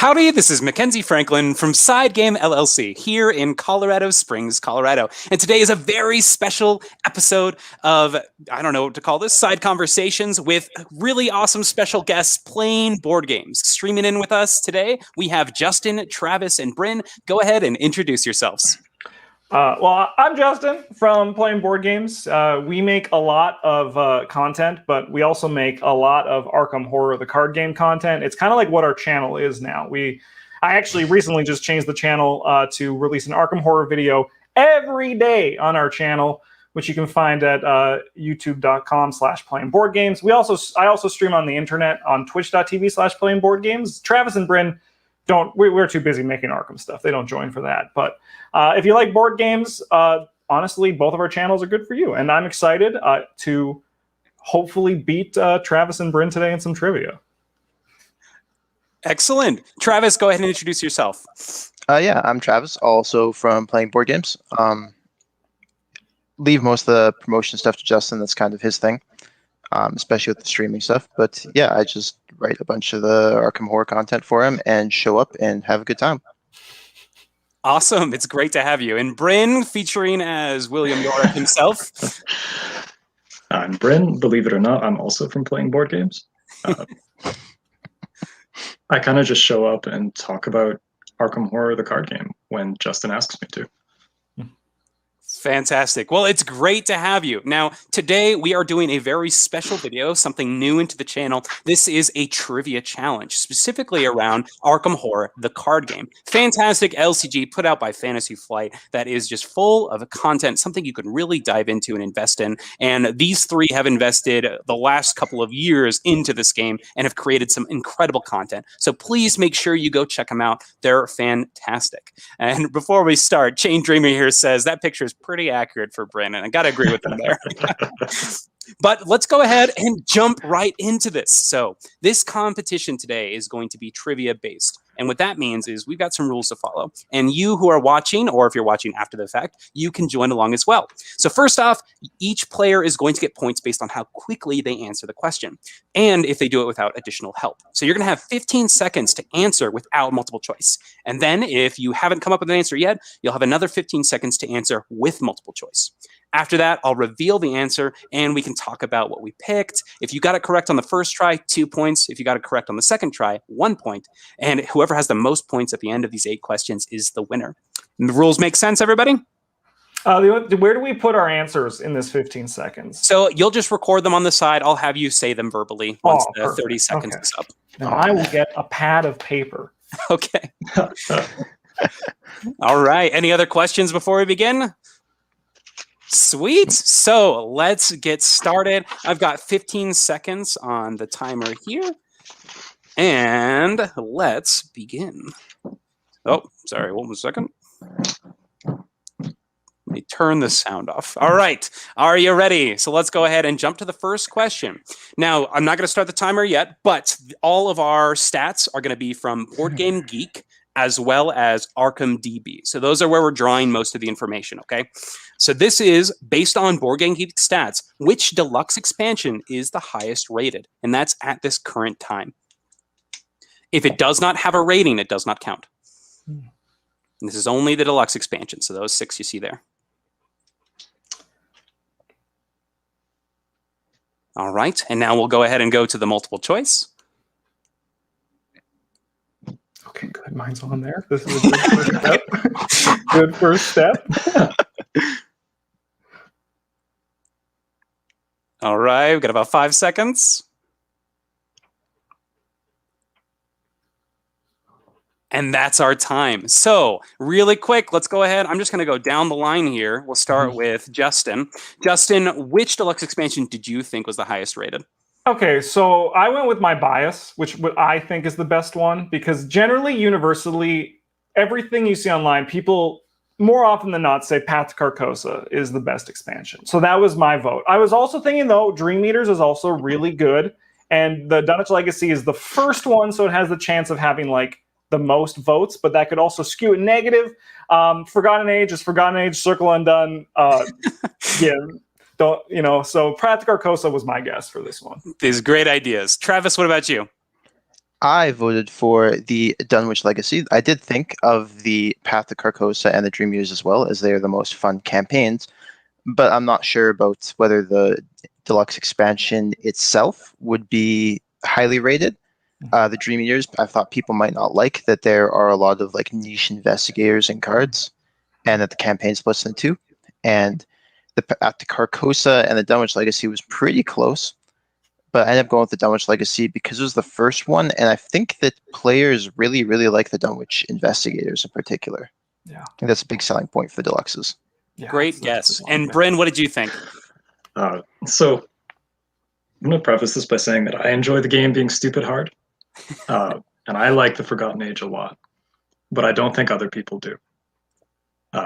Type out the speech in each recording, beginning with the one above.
Howdy, this is Mackenzie Franklin from SideGame LLC here in Colorado Springs, Colorado. And today is a very special episode of, I don't know what to call this, Side Conversations with really awesome special guests playing board games. Streaming in with us today, we have Justin, Travis, and Bryn. Go ahead and introduce yourselves. Well, I'm Justin from Playing Board Games. We make a lot of content, but we also make a lot of Arkham Horror, the card game content. It's kind of like what our channel is now. I actually recently just changed the channel to release an Arkham Horror video every day on our channel, which you can find at youtube.com/playingboardgames. I also stream on the internet on twitch.tv/playingboardgames. Travis and Bryn we're too busy making Arkham stuff. They don't join for that. But if you like board games, honestly, both of our channels are good for you. And I'm excited to hopefully beat Travis and Bryn today in some trivia. Excellent. Travis, go ahead and introduce yourself. Yeah, I'm Travis, also from Playing Board Games. Leave most of the promotion stuff to Justin. That's kind of his thing, especially with the streaming stuff. But yeah, I just write a bunch of the Arkham Horror content for him and show up and have a good time. Awesome. It's great to have you. And Bryn, featuring as William Yorick himself. I'm Bryn. Believe it or not, I'm also from Playing Board Games. I kind of just show up and talk about Arkham Horror, the card game, when Justin asks me to. Fantastic. Well, it's great to have you. Now, today we are doing a very special video, something new into the channel. This is a trivia challenge, specifically around Arkham Horror, the card game. Fantastic LCG put out by Fantasy Flight that is just full of content, something you can really dive into and invest in. And these three have invested the last couple of years into this game and have created some incredible content. So please make sure you go check them out. They're fantastic. And before we start, Chain Dreamer here says that picture is pretty accurate for Bryn, and I gotta agree with him there. But let's go ahead and jump right into this. So this competition today is going to be trivia based. And what that means is we've got some rules to follow. And you who are watching, or if you're watching after the fact, you can join along as well. So first off, each player is going to get points based on how quickly they answer the question, and if they do it without additional help. So you're going to have 15 seconds to answer without multiple choice. And then if you haven't come up with an answer yet, you'll have another 15 seconds to answer with multiple choice. After that, I'll reveal the answer, and we can talk about what we picked. If you got it correct on the first try, 2 points. If you got it correct on the second try, 1 point. And whoever has the most points at the end of these 8 questions is the winner. And the rules make sense, everybody? Where do we put our answers in this 15 seconds? So you'll just record them on the side. I'll have you say them verbally once the 30 seconds is up. Now I will get a pad of paper. Okay. All right. Any other questions before we begin? Sweet. So let's get started. I've got 15 seconds on the timer here. And let's begin. Oh, sorry. 1 second. Let me turn the sound off. All right. Are you ready? So let's go ahead and jump to the first question. Now, I'm not going to start the timer yet, but all of our stats are going to be from Board Game Geek as well as Arkham DB. So those are where we're drawing most of the information, okay? So this is based on Board Game Geek stats, which deluxe expansion is the highest rated, and that's at this current time. If it does not have a rating, it does not count. And this is only the deluxe expansion, so those 6 you see there. All right, and now we'll go ahead and go to the multiple choice. Okay, good. Mine's on there. This is a good first step. Good first step. All right, we've got about 5 seconds. And that's our time. So really quick, let's go ahead. I'm just going to go down the line here. We'll start with Justin. Justin, which deluxe expansion did you think was the highest rated? Okay, so I went with my bias, which what I think is the best one, because generally, universally, everything you see online, people more often than not say Path to Carcosa is the best expansion. So that was my vote. I was also thinking, though, Dream Eaters is also really good, and the Dunwich Legacy is the first one, so it has the chance of having, like, the most votes, but that could also skew it negative. Forgotten Age is Forgotten Age, Circle Undone. Yeah. So Path to Carcosa was my guess for this one. These great ideas. Travis, what about you? I voted for the Dunwich Legacy. I did think of the Path to Carcosa and the Dream Years as well, as they are the most fun campaigns, but I'm not sure about whether the deluxe expansion itself would be highly rated. The Dream Years, I thought people might not like that there are a lot of like niche investigators and cards, and that the campaign splits into two. And the Path to Carcosa and the Dunwich Legacy was pretty close, but I ended up going with the Dunwich Legacy because it was the first one, and I think that players really, really like the Dunwich Investigators in particular. Yeah, I think that's a big selling point for the deluxes. yeah, Great guess. And Bryn, what did you think? So I'm going to preface this by saying that I enjoy the game being stupid hard, and I like the Forgotten Age a lot, but I don't think other people do.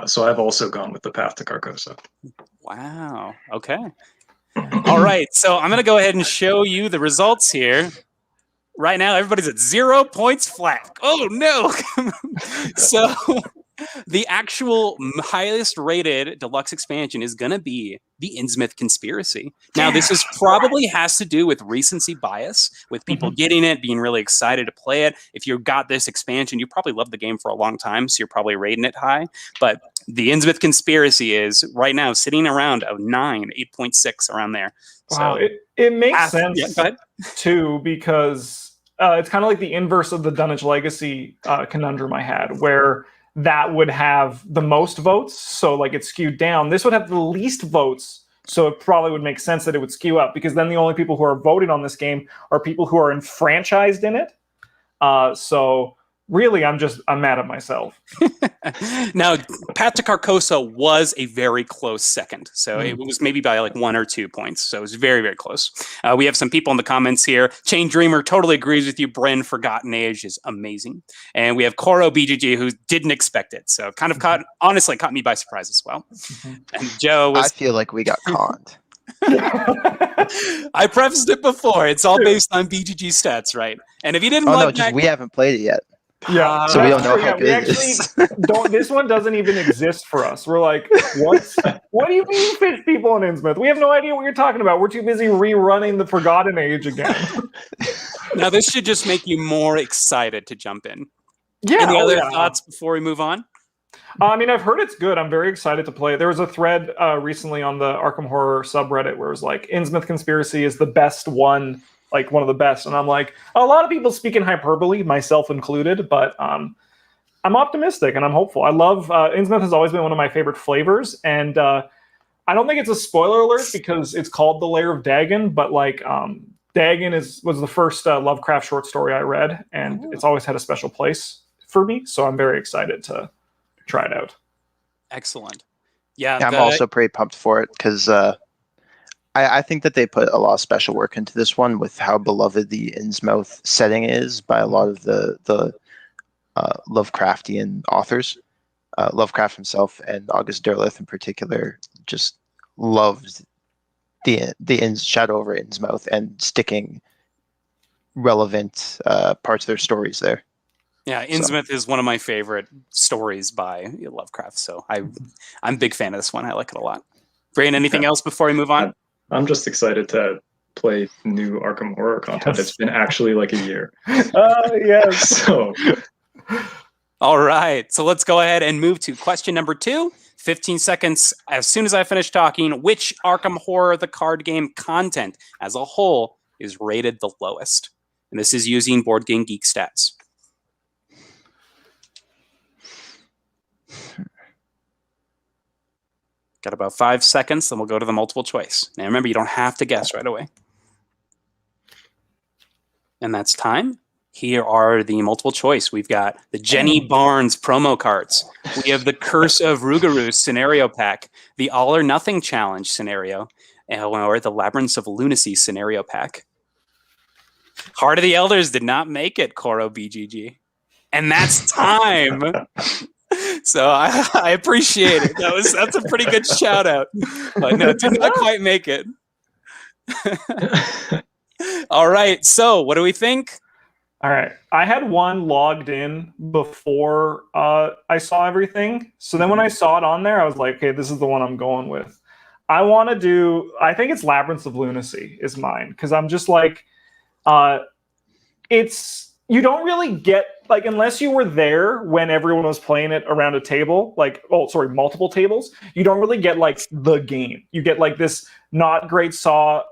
So I've also gone with the Path to Carcosa. Wow. Okay. All right. So I'm going to go ahead and show you the results here. Right now, everybody's at 0 points flat. Oh, no. So the actual highest rated deluxe expansion is going to be the Innsmouth Conspiracy. Now, this is probably has to do with recency bias, with people getting it, being really excited to play it. If you got this expansion, you probably loved the game for a long time, so you're probably rating it high. But the Innsmouth Conspiracy is right now sitting around a 9, 8.6, around there. Wow, So it makes sense, yeah, go ahead. too, because it's kind of like the inverse of the Dunwich Legacy conundrum I had, where that would have the most votes, so like it's skewed down. This would have the least votes, so it probably would make sense that it would skew up, because then the only people who are voting on this game are people who are enfranchised in it. So really, I'm mad at myself. Now, Path to Carcosa was a very close second. So it was maybe by like 1 or 2 points. So it was very, very close. We have some people in the comments here. Chain Dreamer totally agrees with you. Bryn, Forgotten Age is amazing. And we have Koro BGG, who didn't expect it. So kind of honestly caught me by surprise as well. And Joe was... I feel like we got conned. I prefaced it before. It's all based on BGG stats, right? And if you didn't like we haven't played it yet. Yeah, so we don't know how we good it actually is. don't. This one doesn't even exist for us. We're like, what? What do you mean, fish people in Innsmouth? We have no idea what you're talking about. We're too busy rerunning the Forgotten Age again. Now, this should just make you more excited to jump in. Yeah. Any other thoughts before we move on? I mean, I've heard it's good. I'm very excited to play it. There was a thread recently on the Arkham Horror subreddit where it was like, Innsmouth Conspiracy is the best one. Like one of the best, and I'm like, a lot of people speak in hyperbole, myself included, but I'm optimistic and I'm hopeful. I love Innsmouth has always been one of my favorite flavors, and I don't think it's a spoiler alert because it's called The Lair of Dagon, but like Dagon was the first Lovecraft short story I read, and it's always had a special place for me, so I'm very excited to try it out. Excellent. Yeah, I'm also pretty pumped for it because I think that they put a lot of special work into this one with how beloved the Innsmouth setting is by a lot of the Lovecraftian authors. Lovecraft himself and August Derleth in particular just loved the Shadow over Innsmouth and sticking relevant parts of their stories there. Yeah, Innsmouth is one of my favorite stories by Lovecraft, so I'm a big fan of this one. I like it a lot. Bryn, anything else before we move on? I'm just excited to play new Arkham Horror content. Yes. It's been actually like a year. Yes. So, all right. So let's go ahead and move to question number 2. 15 seconds as soon as I finish talking. Which Arkham Horror, the card game content as a whole, is rated the lowest? And this is using Board Game Geek stats. Got about 5 seconds, then we'll go to the multiple choice. Now remember, you don't have to guess right away. And that's time. Here are the multiple choice. We've got the Jenny Barnes promo cards. We have the Curse of Rougarou scenario pack, the All or Nothing Challenge scenario, or the Labyrinths of Lunacy scenario pack. Heart of the Elders did not make it, Koro BGG. And that's time. So I appreciate it. That's a pretty good shout out. But no, did not quite make it. All right. So what do we think? All right. I had one logged in before I saw everything. So then when I saw it on there, I was like, okay, this is the one I'm going with. I think it's Labyrinths of Lunacy is mine. Because I'm just like, it's you don't really get, like, unless you were there when everyone was playing it around a table, like, multiple tables, you don't really get, like, the game. You get, like, this not great Saw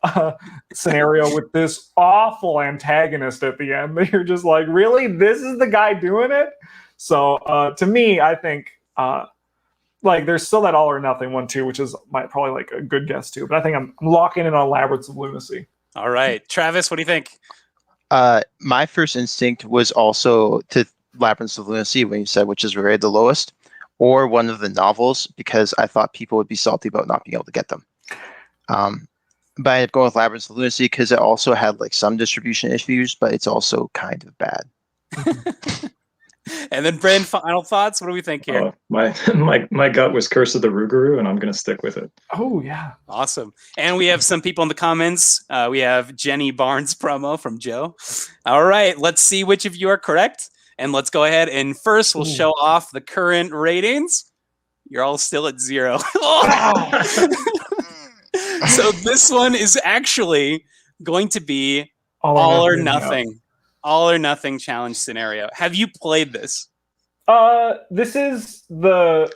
scenario with this awful antagonist at the end that you're just like, really? This is the guy doing it? So, to me, I think, like, there's still that All or Nothing one, too, which is probably, like, a good guess, too. But I think I'm locking in on Labyrinths of Lunacy. All right. Travis, what do you think? My first instinct was also to Labyrinths of Lunacy when you said which is rated the lowest, or one of the novels, because I thought people would be salty about not being able to get them. But I ended up going with Labyrinths of Lunacy because it also had like some distribution issues, but it's also kind of bad. And then Bryn, final thoughts? What do we think here? My gut was Curse of the Rougarou, and I'm going to stick with it. Oh, yeah. Awesome. And we have some people in the comments. We have Jenny Barnes promo from Joe. All right, let's see which of you are correct. And let's go ahead and first we'll show off the current ratings. You're all still at 0. So this one is actually going to be all or nothing. All or nothing challenge scenario. Have you played this? This is the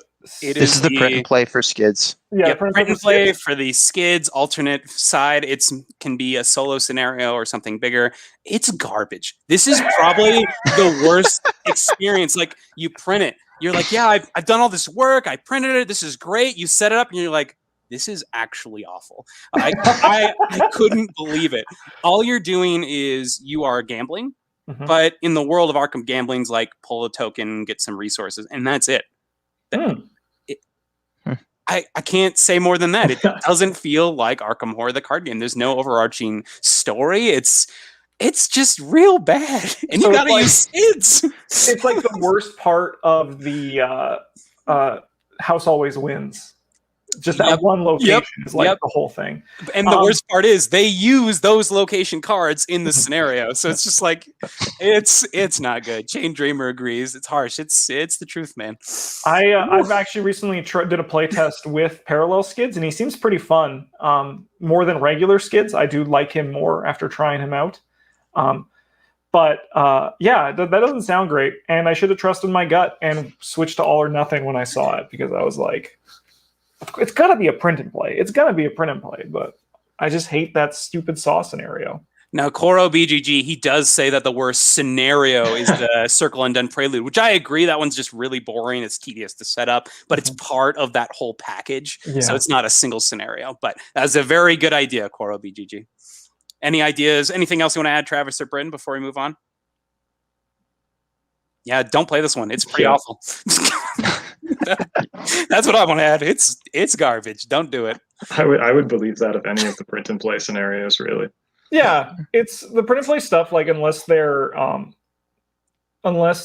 print and play for skids. Yeah, print and play for the skids alternate side. It can be a solo scenario or something bigger. It's garbage. This is probably the worst experience. Like, you print it, you're like, yeah, I've done all this work. I printed it. This is great. You set it up, and you're like, this is actually awful. I couldn't believe it. All you're doing is you are gambling. Mm-hmm. But in the world of Arkham, gambling's like pull a token, get some resources, and that's it. I can't say more than that. It doesn't feel like Arkham Horror the card game. There's no overarching story. It's just real bad, and so you gotta use skids. It's like the worst part of the House Always Wins. Just that one location is like the whole thing. And the worst part is they use those location cards in the scenario. So it's just like, it's not good. Chain Dreamer agrees. It's harsh. It's the truth, man. I've actually recently did a play test with Parallel Skids, and he seems pretty fun. More than regular Skids. I do like him more after trying him out. But that doesn't sound great. And I should have trusted my gut and switched to All or Nothing when I saw it, because I was like, it's got to be a print and play. It's got to be a print and play, but I just hate that stupid Saw scenario. Now, Koro BGG, he does say that the worst scenario is the Circle Undone Prelude, which I agree. That one's just really boring. It's tedious to set up, but it's part of that whole package. Yeah. So it's not a single scenario, but that's a very good idea, Koro BGG. Any ideas? Anything else you want to add, Travis or Bryn, before we move on? Yeah, don't play this one. It's pretty awful. That's what I want to add. It's garbage. Don't do it. I would believe that of any of the print and play scenarios, really. Yeah, it's the print and play stuff. Like, unless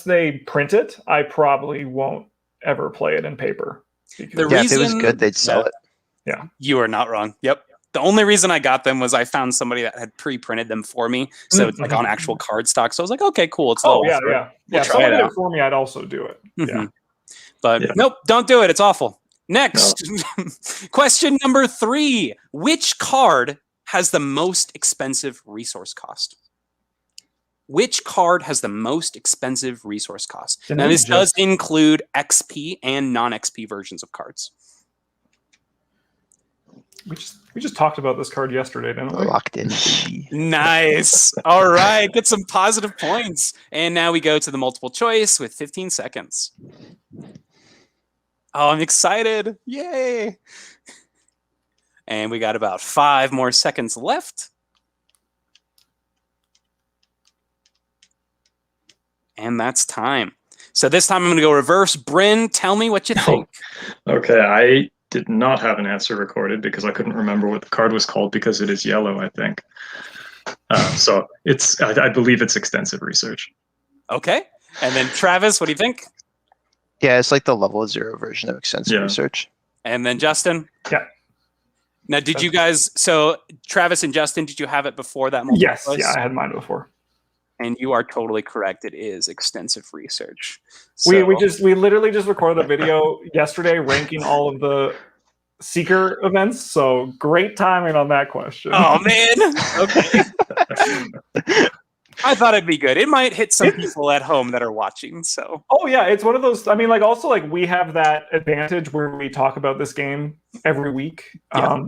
they print it, I probably won't ever play it in paper. If it was good, they'd sell it. Yeah, you are not wrong. Yep. The only reason I got them was I found somebody that had pre-printed them for me, so it's like on actual card stock. So I was like, okay, cool. It's yeah. If someone did it for me, I'd also do it. Mm-hmm. Yeah. But nope, don't do it. It's awful. Next, question number 3. Which card has the most expensive resource cost? Which card has the most expensive resource cost? Now, this does include XP and non-XP versions of cards. We just talked about this card yesterday, didn't we? Locked in. Nice. All right. Get some positive points. And now we go to the multiple choice with 15 seconds. Oh, I'm excited. Yay. And we got about 5 more seconds left. And that's time. So this time I'm going to go reverse. Bryn, tell me what you think. Okay, I did not have an answer recorded because I couldn't remember what the card was called because it is yellow, I think. So I believe it's extensive research. Okay. And then Travis, what do you think? Yeah, it's like the level 0 version of extensive research. And then Justin? Yeah. Now, did you guys, so Travis and Justin, did you have it before that multiple Yes, choice? yeah, I had mine before. And you are totally correct. It is extensive research. So, we literally just recorded a video yesterday ranking all of the Seeker events. So great timing on that question. Oh man. Okay. I thought it'd be good. It might hit some people at home that are watching. So. Oh yeah, it's one of those. I mean, like also like we have that advantage where we talk about this game every week. Yeah.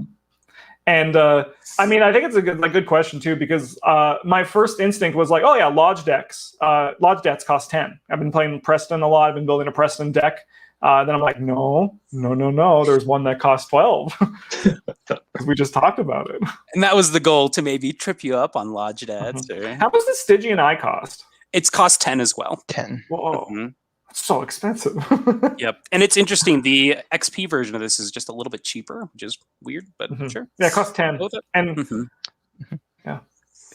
I mean, I think it's a good question too, because my first instinct was like, oh yeah, lodge decks. Lodge decks cost 10. I've been playing Preston a lot. I've been building a Preston deck. Then I'm like, no. There's one that costs 12 because we just talked about it. And that was the goal, to maybe trip you up on lodge dads. How much does Stygian Eye cost? It's cost 10 as well. 10. Whoa, that's so expensive. Yep. And it's interesting. The XP version of this is just a little bit cheaper, which is weird, but sure. Yeah, it costs 10. And yeah,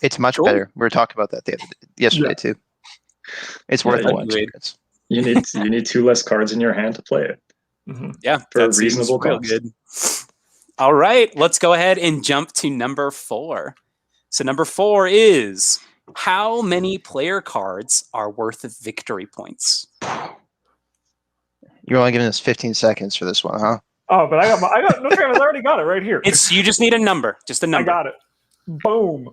it's much better. We were talking about that yesterday too. It's worth it. You need 2 less cards in your hand to play it. Yeah, for a reasonable cost. Good. All right, let's go ahead and jump to number 4. So number 4 is, how many player cards are worth victory points? You're only giving us 15 seconds for this one, huh? Oh, but I got no, Travis, I already got it right here. You just need a number, just a number. I got it. Boom.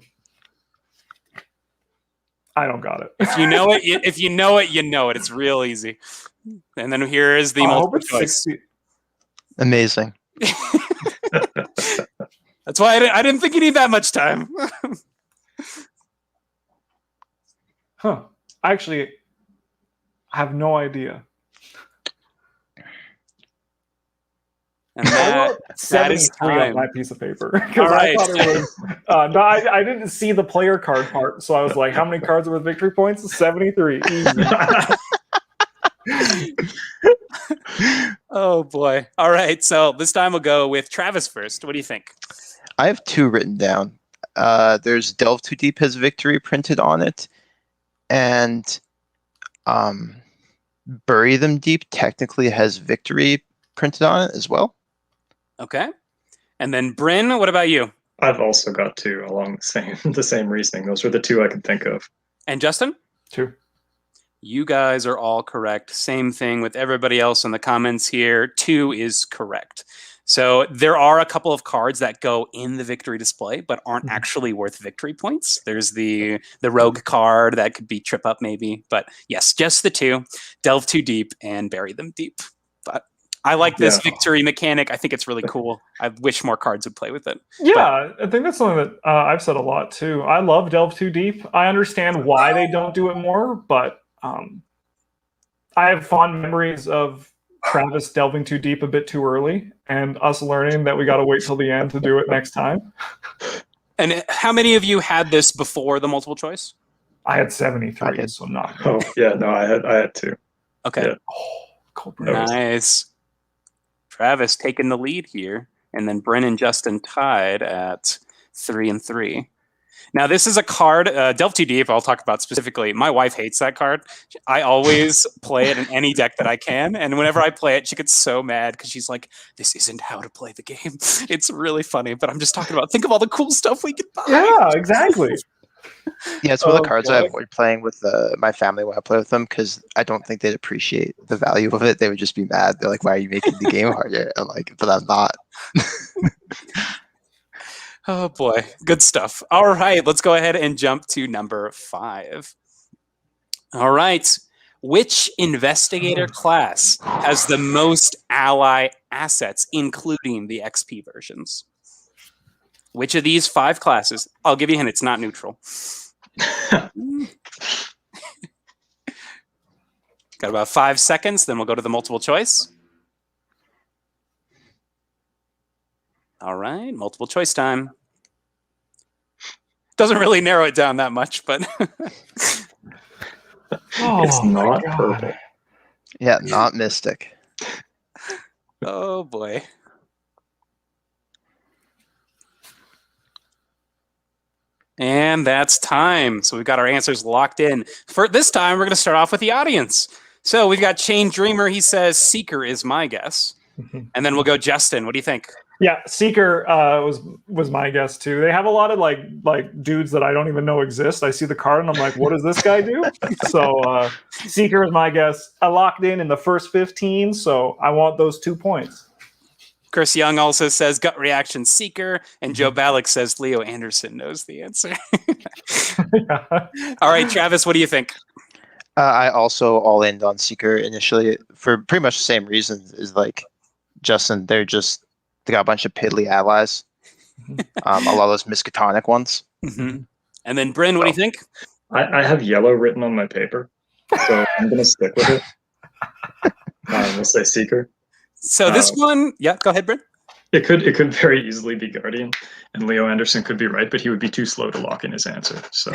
I don't got it. If you know it, you know it. It's real easy. And then here is the multiple choice. 60. Amazing. That's why I didn't think you need that much time. Huh. Actually, I have no idea. And that is time. On my piece of paper. All right. I thought it was, no, I didn't see the player card part, so I was like, how many cards are with victory points? 73. Easy. Oh, boy. All right. So this time we'll go with Travis first. What do you think? I have 2 written down. There's Delve Too Deep has victory printed on it. And Bury Them Deep technically has victory printed on it as well. Okay. And then Bryn, what about you? I've also got 2 along the same reasoning. Those are the 2 I can think of. And Justin? 2. You guys are all correct. Same thing with everybody else in the comments here. 2 is correct. So there are a couple of cards that go in the victory display, but aren't actually worth victory points. There's the rogue card that could be trip up maybe. But yes, just the 2. Delve Too Deep and Bury Them Deep. But I like this victory mechanic. I think it's really cool. I wish more cards would play with it. Yeah, I think that's something that I've said a lot too. I love Delve Too Deep. I understand why they don't do it more, but I have fond memories of Travis delving too deep a bit too early and us learning that we got to wait till the end to do it next time. And how many of you had this before the multiple choice? I had 73, so not. Oh, yeah, no, I had 2. Okay. Yeah. Oh, nice. Travis taking the lead here, and then Bryn and Justin tied at 3 and 3. Now, this is a card, Delve Too Deep, I'll talk about specifically. My wife hates that card. I always play it in any deck that I can, and whenever I play it, she gets so mad because she's like, this isn't how to play the game. It's really funny, but I'm just talking about, think of all the cool stuff we could buy. Yeah, exactly. Yeah, it's one of the cards I avoid playing with my family when I play with them because I don't think they'd appreciate the value of it. They would just be mad. They're like, why are you making the game harder? I'm like, but I'm not. Oh boy, good stuff. All right, let's go ahead and jump to number 5. All right, which investigator class has the most ally assets, including the XP versions? Which of these 5 classes? I'll give you a hint, it's not neutral. Got about 5 seconds, then we'll go to the multiple choice. All right, multiple choice time. Doesn't really narrow it down that much, but it's not purple. Yeah, not Mystic. Oh boy. And that's time. So we've got our answers locked in. For this time, we're going to start off with the audience. So we've got Chain Dreamer. He says Seeker is my guess. And then we'll go Justin. What do you think? Yeah, Seeker was my guess too. They have a lot of like dudes that I don't even know exist. I see the card and I'm like, what does this guy do? So Seeker is my guess. I locked in the first 15, so I want those 2 points. Chris Young also says gut reaction Seeker, and Joe Ballack says Leo Anderson knows the answer. All right, Travis, what do you think? I also all in on Seeker initially for pretty much the same reasons as like Justin. They got a bunch of piddly allies. A lot of those Miskatonic ones. Mm-hmm. And then Bryn, what do you think? I have yellow written on my paper, so I'm going to stick with it. We'll say Seeker. So this one, yeah, go ahead, Bryn. It could very easily be Guardian, and Leo Anderson could be right, but he would be too slow to lock in his answer. So,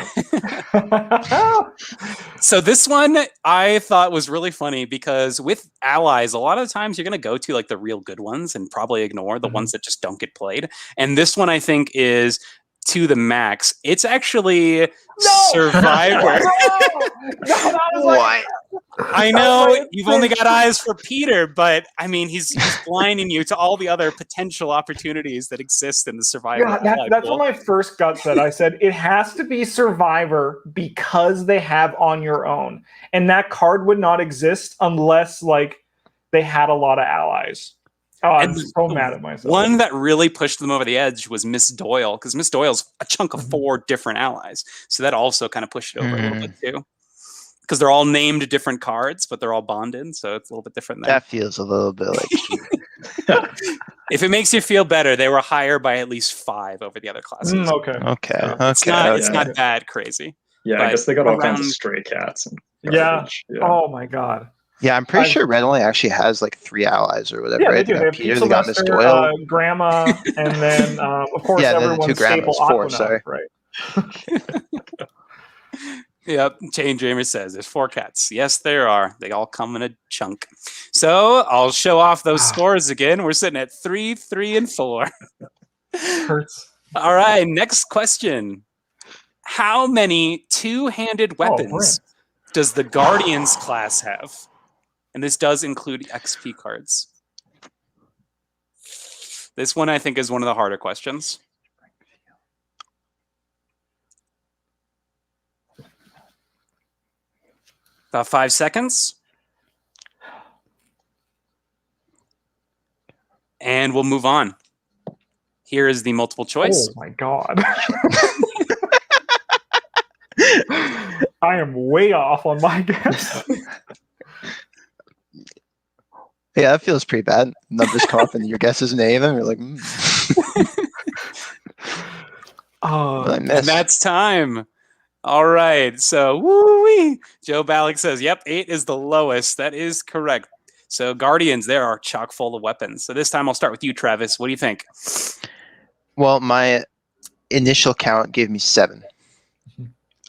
so this one I thought was really funny because with allies, a lot of the times you're going to go to like the real good ones and probably ignore the ones that just don't get played. And this one I think is to the max. It's actually Survivor. No, what? I know you've only got eyes for Peter, but I mean, he's blinding you to all the other potential opportunities that exist in the Survivor. Yeah, that's what my first gut said. I said it has to be Survivor because they have On Your Own, and that card would not exist unless like they had a lot of allies. Oh, I'm so mad at myself. One that really pushed them over the edge was Miss Doyle, because Miss Doyle's a chunk of 4 different allies, so that also kind of pushed it over a little bit too. Because they're all named different cards, but they're all bonded, so it's a little bit different. That feels a little bit like. If it makes you feel better, they were higher by at least 5 over the other classes. Okay. It's not that crazy. Yeah, I guess they got all kinds of stray cats. And yeah. Oh my god. Yeah, I'm pretty sure Red only actually has like 3 allies or whatever. Yeah, right? they do. They have Peter, Pizza they got Miss Lester, Doyle, Grandma, and then of course everyone's 2 staple grandmas, 4. Aquanaut, Sorry. right? Yep, Jane Dreamer says there's 4 cats. Yes, there are. They all come in a chunk. So I'll show off those scores again. We're sitting at 3, 3, and 4. Hurts. All right, next question. How many 2-handed weapons does the Guardians class have? And this does include XP cards. This one I think is one of the harder questions. About 5 seconds. And we'll move on. Here is the multiple choice. Oh my god. I am way off on my guess. Yeah, that feels pretty bad. Numbers come up and your guess isn't any of them. You're like, And that's time. All right. So, woo-wee. Joe Ballack says, yep, 8 is the lowest. That is correct. So, Guardians, there are chock full of weapons. So, this time I'll start with you, Travis. What do you think? Well, my initial count gave me 7.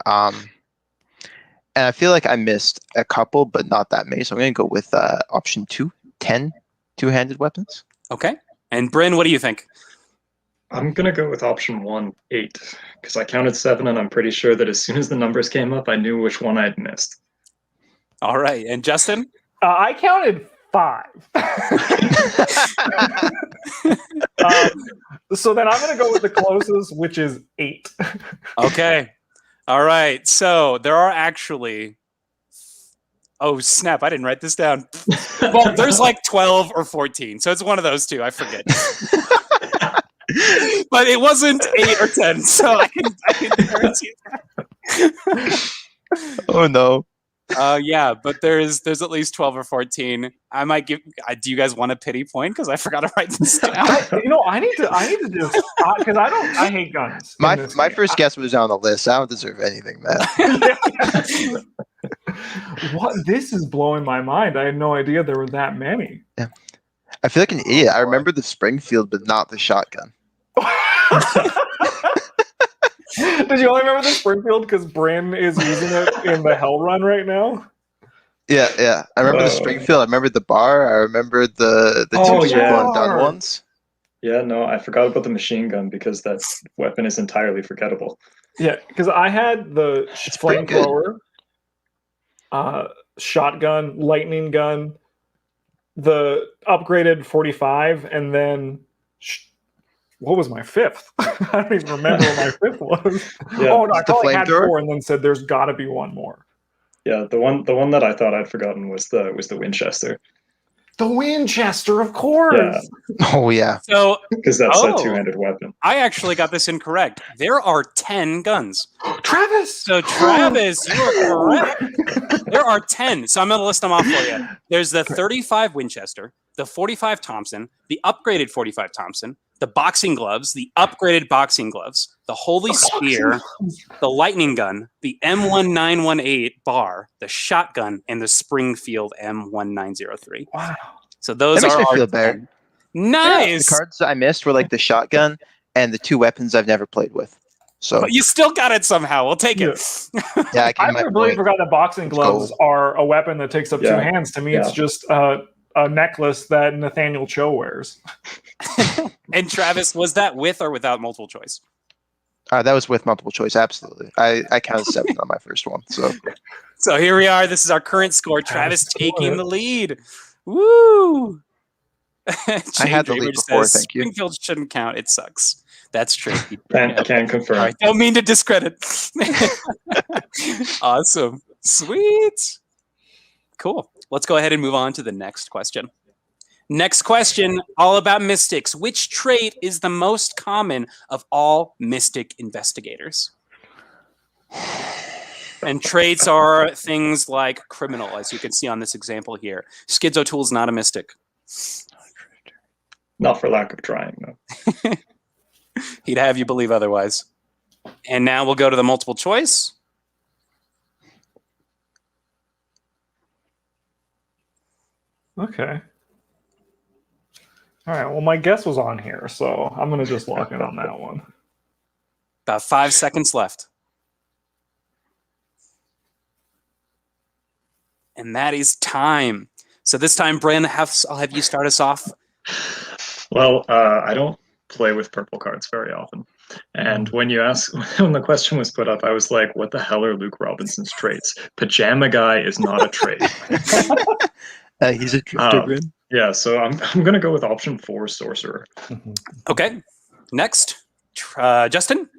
And I feel like I missed a couple, but not that many. So, I'm going to go with option 2, 10 2-handed weapons. Okay. And Bryn, what do you think? I'm going to go with option 1, 8, because I counted 7, and I'm pretty sure that as soon as the numbers came up, I knew which one I'd missed. All right. And Justin? I counted 5. So then I'm going to go with the closest, which is 8. Okay. All right. So there are actually... Oh, snap. I didn't write this down. Well, there's like 12 or 14. So it's one of those 2. I forget. But it wasn't 8 or 10. So I can guarantee that. Oh, no. Yeah, but there's at least 12 or 14. I might give. Do you guys want a pity point? Because I forgot to write this down. I need to do because I hate guns. My first guess was on the list. I don't deserve anything, man. What? This is blowing my mind. I had no idea there were that many. Yeah. I feel like an idiot. I remember the Springfield, but not the shotgun. Did you only remember the Springfield because Bryn is using it in the Hell Run right now? Yeah. I remember the Springfield. I remember the bar. I remember the 2 done ones. Yeah, no, I forgot about the machine gun because that weapon is entirely forgettable. Yeah, because I had the flamethrower, shotgun, lightning gun, the upgraded 45, and then what was my 5th? I don't even remember what my 5th was. Yeah. Oh no, I probably had flamethrower? 4 and then said there's got to be one more. Yeah, the one that I thought I'd forgotten was the Winchester. The Winchester, of course. Yeah. Oh yeah. So Because that's Oh. a two-handed weapon. I actually got this incorrect. There are 10 guns. Travis. So Travis, you are correct. There are 10. So I'm going to list them off for you. There's the 35 Winchester, the 45 Thompson, the upgraded 45 Thompson, the boxing gloves, the upgraded boxing gloves, the Holy Spear, the lightning gun, the M1918 bar, the shotgun, and the Springfield M1903. Wow. So those That makes are me our feel better. 10. Nice. The cards I missed were like the shotgun and the 2 weapons I've never played with. So But you still got it somehow. We'll take it. yeah, I I can my completely point. forgot that boxing Let's gloves go. are a weapon that takes up 2 Yeah. hands. To me, it's Yeah. just a necklace that Nathaniel Cho wears. And Travis, was that with or without multiple choice? That was with multiple choice, absolutely. I counted 7 on my first one. So So here we are. This is our current score. Travis Travis doing taking it. the lead. Woo! I had the Jay lead Draper before, says, thank you. Springfield shouldn't count. It sucks. That's true. Can confirm. All right. Don't mean to discredit. Awesome. Sweet. Cool. Let's go ahead and move on to the next question. Next question, all about mystics. Which trait is the most common of all mystic investigators? And traits are things like criminal, as you can see on this example here. Skids O'Toole's not a mystic. Not for lack of trying, though. He'd have you believe otherwise. And now we'll go to the multiple choice. Okay. All right. Well, my guess was on here, so I'm going to just lock in on that one. About 5 seconds left. And that is time. So this time, Bryn, I'll have you start us off. Well, I don't play with purple cards very often. And when the question was put up, I was like, what the hell are Luke Robinson's traits? Pajama guy is not a trait. he's a drifter, Bryn. Yeah, so I'm going to go with option 4, sorcerer. Okay. Next, Justin.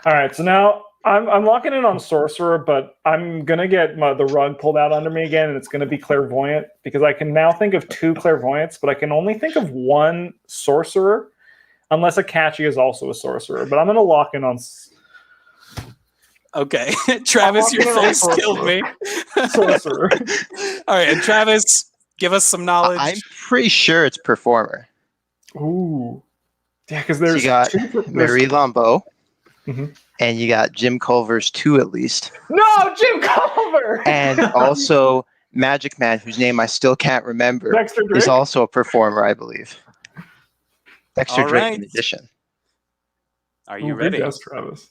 All right. So now I'm locking in on sorcerer, but I'm going to get the rug pulled out under me again, and it's going to be clairvoyant because I can now think of 2 clairvoyants, but I can only think of 1 sorcerer unless Akachi is also a sorcerer. But I'm going to lock in on Okay. Travis, your face killed me. sorcerer. All right. And Travis, give us some knowledge. I'm pretty sure it's performer. Ooh. Yeah, because So there's you got 2 Marie Lambeau, Mhm. and you got Jim Culver's 2 at least. No, Jim Culver! And also Magic Man, whose name I still can't remember, Dexter Drake? is also a performer, I believe. Dexter All Drake right. in addition. Are you Ooh, ready? good guess, Travis.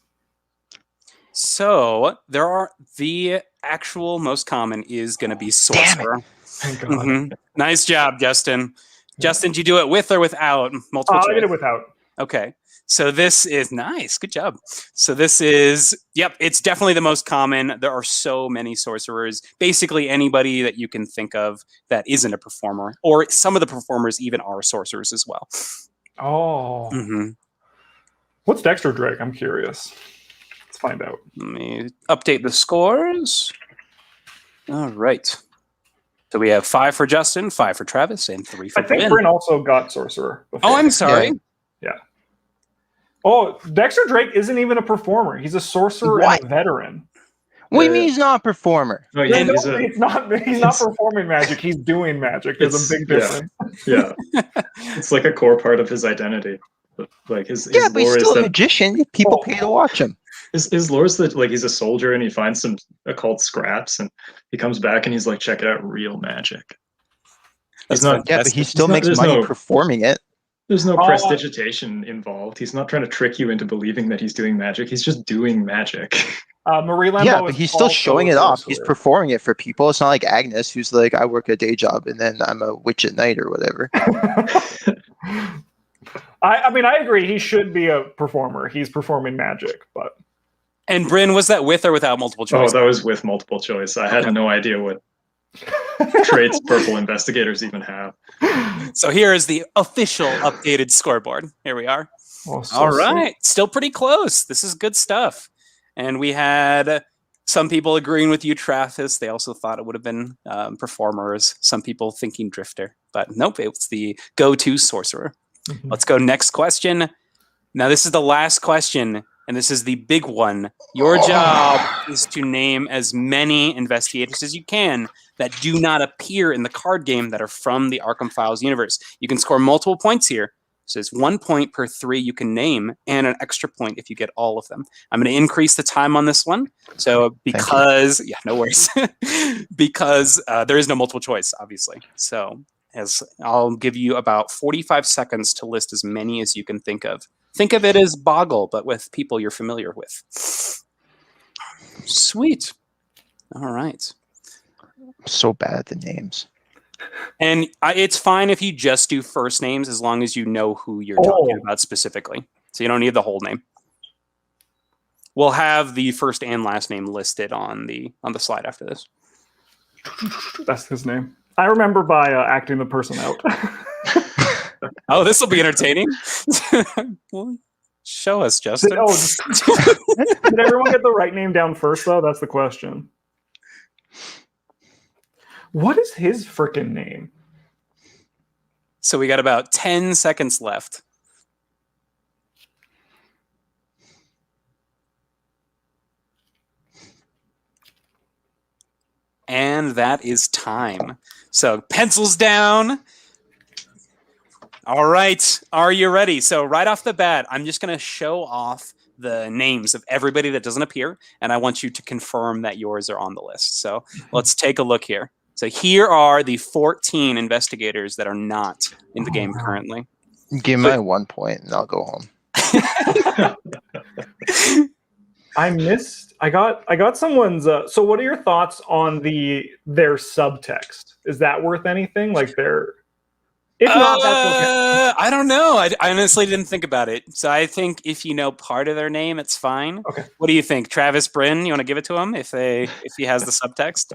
So the actual most common is going to be sorcerer. Thank God. Mhm. Nice job, Justin. Justin, did you do it with or without multiple I choice? did it without. Okay. So this is nice. Good job. So this is, yep, it's definitely the most common. There are so many sorcerers. Basically anybody that you can think of that isn't a performer, or some of the performers even are sorcerers as well. Oh. Mhm. What's Dexter Drake? I'm curious. Let's find out. Let me update the scores. All right. So we have 5 for Justin, 5 for Travis, and 3 for I think Bryn. Bryn also got sorcerer. Before. Oh, I'm sorry. Yeah. Oh, Dexter Drake isn't even a performer. He's a sorcerer What? and a veteran. What do you Yeah. mean he's not a performer? Oh, Yeah, yeah, no, he's he's not performing magic. He's doing magic. There's a big difference. yeah. It's like a core part of his identity. Like his Yeah, but he's lore is still a that magician. People pay to watch him. his lore is that like he's a soldier and he finds some occult scraps and he comes back and he's like, check it out, real magic. That's He's not. Yeah, but he still makes there's money no- performing it. There's no Oh. prestidigitation involved. He's not trying to trick you into believing that he's doing magic. He's just doing magic. Marie Lambeau Yeah, but is he's still also showing a it off. He's sorcerer. performing it for people. It's not like Agnes, who's like, I work a day job and then I'm a witch at night or whatever. I mean, I agree. He should be a performer. He's performing magic, but And Bryn, was that with or without multiple Oh, choice? that was with multiple choice. I had no idea what traits purple investigators even have. So here is the official updated scoreboard. Here we are. Oh, so All sweet. right. Still pretty close. This is good stuff. And we had some people agreeing with you, Travis. They also thought it would have been performers. Some people thinking drifter. But nope, it's the go-to sorcerer. Mhm. Let's go next question. Now, this is the last question, and this is the big one. Your job is to name as many investigators as you can that do not appear in the card game that are from the Arkham Files universe. You can score multiple points here. So it's 1 point per 3 you can name, and an extra point if you get all of them. I'm going to increase the time on this one. So because, yeah, no worries. Because there is no multiple choice, obviously. So as I'll give you about 45 seconds to list as many as you can think of. Think of it as Boggle, but with people you're familiar with. Sweet. All right. I'm so bad at the names. And it's fine if you just do first names as long as you know who you're talking about specifically. So you don't need the whole name. We'll have the first and last name listed on the slide after this. That's his name. I remember by acting the person out. Oh, this will be entertaining. Well, show us, Justin. Did everyone get the right name down first, though? That's the question. What is his freaking name? So we got about 10 seconds left. And that is time. So pencils down. All right. Are you ready? So right off the bat, I'm just going to show off the names of everybody that doesn't appear, and I want you to confirm that yours are on the list. So let's take a look here. So here are the 14 investigators that are not in the game currently. Give me 1 point and I'll go home. I got someone's. So what are your thoughts on their subtext? Is that worth anything? Like if not, that's okay. I don't know. I honestly didn't think about it. So I think if you know part of their name, it's fine. Okay. What do you think, Travis, Bryn? You want to give it to him if he has the subtext?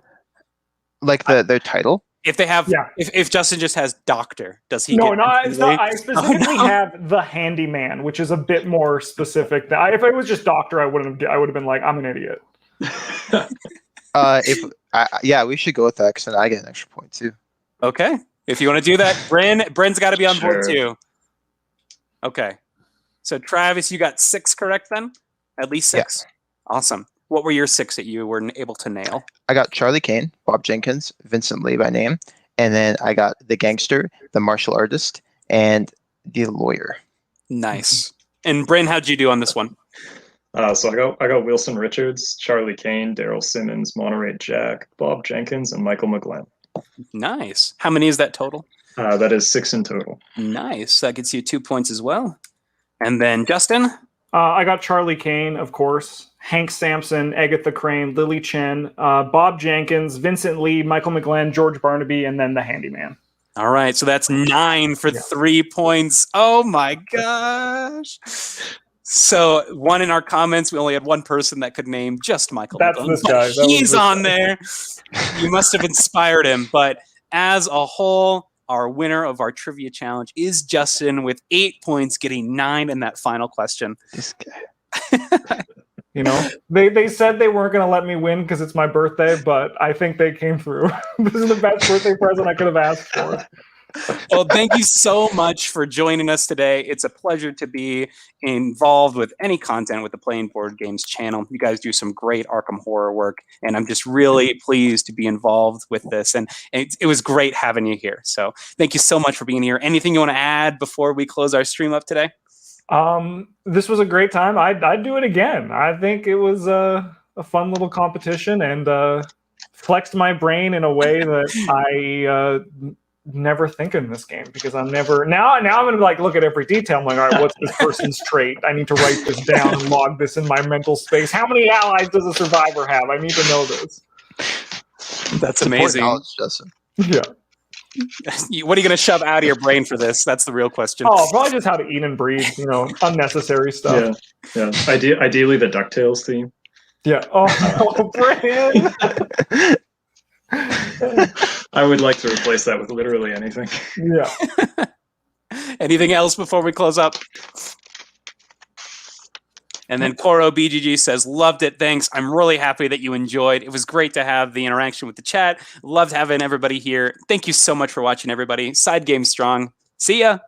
Like their title? If they have, Yeah. if Justin just has doctor, does he? No, get it's not. I specifically have the handyman, which is a bit more specific. If it was just doctor, I would have been like, I'm an idiot. Yeah, we should go with that, because then I get an extra point too. Okay, if you want to do that, Bryn's got to be on board Sure. too. Okay, so Travis, you got 6 correct then? At least 6. Yeah. Awesome. What were your 6 that you were able to nail? I got Charlie Kane, Bob Jenkins, Vincent Lee by name, and then I got the gangster, the martial artist, and the lawyer. Nice. And Bryn, how'd you do on this one? So I got Wilson Richards, Charlie Kane, Daryl Simmons, Monterey Jack, Bob Jenkins, and Michael McGlenn. Nice. How many is that total? That is 6 in total. Nice. That gets you 2 points as well. And then Justin? I got Charlie Kane, of course, Hank Sampson, Agatha Crane, Lily Chen, Bob Jenkins, Vincent Lee, Michael McGlenn, George Barnaby, and then the handyman. All right, so that's 9 for 3 points. Oh my gosh. So one in our comments, we only had one person that could name just Michael That's McGlenn. this guy. He's on there. You must have inspired him. But as a whole, our winner of our trivia challenge is Justin with 8 points, getting 9 in that final question. This guy. You know, they said they weren't going to let me win because it's my birthday, but I think they came through. This is the best birthday present I could have asked for. Well, thank you so much for joining us today. It's a pleasure to be involved with any content with the Playing Board Games channel. You guys do some great Arkham Horror work, and I'm just really pleased to be involved with this. And it was great having you here. So thank you so much for being here. Anything you want to add before we close our stream up today? This was a great time. I'd do it again. I think it was a fun little competition and flexed my brain in a way that I never think in this game, because I'm never now I'm gonna like look at every detail. I'm like, all right, what's this person's trait? I need to write this down and log this in my mental space. How many allies does a survivor have? I need to know this. That's amazing. Knowledge, Justin. Yeah. What are you going to shove out of your brain for this? That's the real question. Oh, probably just how to eat and breathe. You know, unnecessary stuff. Yeah. Ideally, the DuckTales theme. Yeah. Oh, Bryn. I would like to replace that with literally anything. Yeah. Anything else before we close up? And then Koro BGG says, loved it. Thanks. I'm really happy that you enjoyed. It was great to have the interaction with the chat. Loved having everybody here. Thank you so much for watching, everybody. Side Game Strong. See ya.